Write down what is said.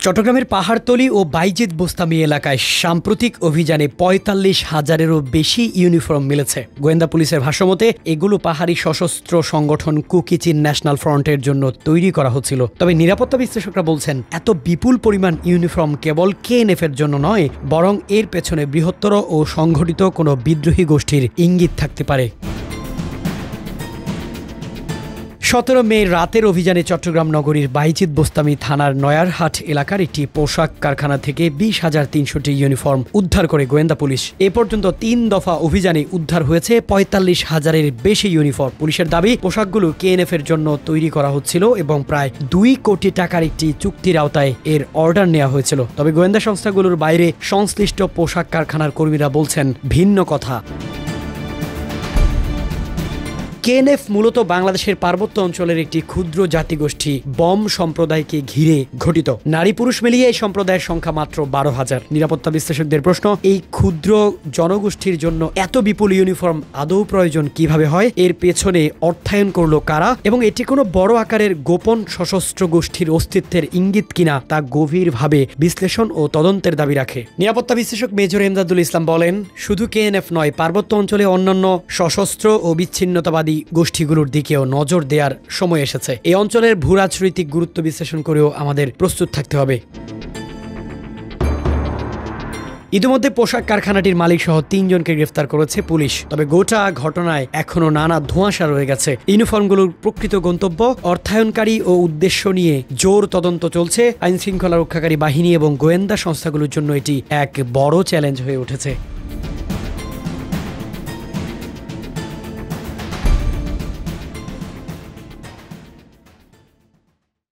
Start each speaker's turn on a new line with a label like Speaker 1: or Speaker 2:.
Speaker 1: চট্টগ্রামের পাহাড়তলী ও বাইজিদ বোস্তামি এলাকায় সাম্প্রতিক অভিযানে ৪৫,০০০-এরও বেশি ইউনিফর্ম মিলেছে। গোয়েন্দা পুলিশের ভাষ্যমতে এগুলো পাহাড়ি সশস্ত্র সংগঠন কুকি-চিন ন্যাশনাল ফ্রন্টের জন্য তৈরি করা হচ্ছিল। তবে নিরাপত্তা বিশ্লেষকরা বলছেন, এত বিপুল পরিমাণ ইউনিফর্ম কেবল KNF এর জন্য নয়, বরং এর পেছনে বৃহত্তর ও সংগঠিত কোনো বিদ্রোহী গোষ্ঠীর ইঙ্গিত থাকতে পারে। ১৭ মে রাতের অভিযানে চট্টগ্রাম নগরীর বাইজিদ বোস্তামি থানার নয়ারহাট এলাকার একটি পোশাক কারখানা থেকে ২০,৩০০টি ইউনিফর্ম উদ্ধার করে গোয়েন্দা পুলিশ। এ পর্যন্ত ৩ দফা অভিযানে উদ্ধার হয়েছে ৪৫,০০০-এর বেশি ইউনিফর্ম। পুলিশের দাবি, পোশাকগুলো KNF এর জন্য তৈরি করা হচ্ছিল এবং প্রায় ২ কোটি টাকার একটি চুক্তির আওতায় এর অর্ডার নেওয়া হয়েছিল। তবে গোয়েন্দা সংস্থাগুলোর বাইরে সংশ্লিষ্ট পোশাক কারখানার কর্মীরা বলছেন ভিন্ন কথা। KNF মূলত বাংলাদেশের পার্বত্য অঞ্চলের একটি ক্ষুদ্র জাতিগোষ্ঠী বম সম্প্রদায়কে ঘিরে গঠিত। নারী পুরুষ মিলিয়ে এই সম্প্রদায়ের সংখ্যা মাত্র ১২,০০০। নিরাপত্তা বিশ্লেষকদের প্রশ্ন, এই ক্ষুদ্র জনগোষ্ঠীর জন্য এত বিপুল ইউনিফর্ম আদৌ প্রয়োজন কিভাবে হয়? এর পেছনে অর্থায়ন করলো কারা? এবং এটি কোনো বড় আকারের গোপন সশস্ত্র গোষ্ঠীর অস্তিত্বের ইঙ্গিত কিনা তা গভীরভাবে বিশ্লেষণ ও তদন্তের দাবি রাখে। নিরাপত্তা বিশ্লেষক মেজর এমদাদুল ইসলাম বলেন, শুধু KNF নয়, পার্বত্য অঞ্চলে অন্যান্য সশস্ত্র ও বিচ্ছিন্নতাবাদী গোষ্ঠীগুলোর দিকেও নজর দেওয়ার সময় এসেছে। এই অঞ্চলের ভূরাজনৈতিক গুরুত্ব বিশ্লেষণ করেও আমাদের প্রস্তুত থাকতে হবে। ইতিমধ্যে পোশাক কারখানাটির মালিক সহ ৩ জনকে গ্রেফতার করেছে পুলিশ। তবে গোটা ঘটনায় এখনো নানা ধোঁয়াশা রয়ে গেছে। ইউনিফর্মগুলোর প্রকৃত গন্তব্য, অর্থায়নকারী ও উদ্দেশ্য নিয়ে জোর তদন্ত চলছে। আইন শৃঙ্খলা রক্ষাকারী বাহিনী এবং গোয়েন্দা সংস্থাগুলোর জন্য এটি এক বড় চ্যালেঞ্জ হয়ে উঠেছে।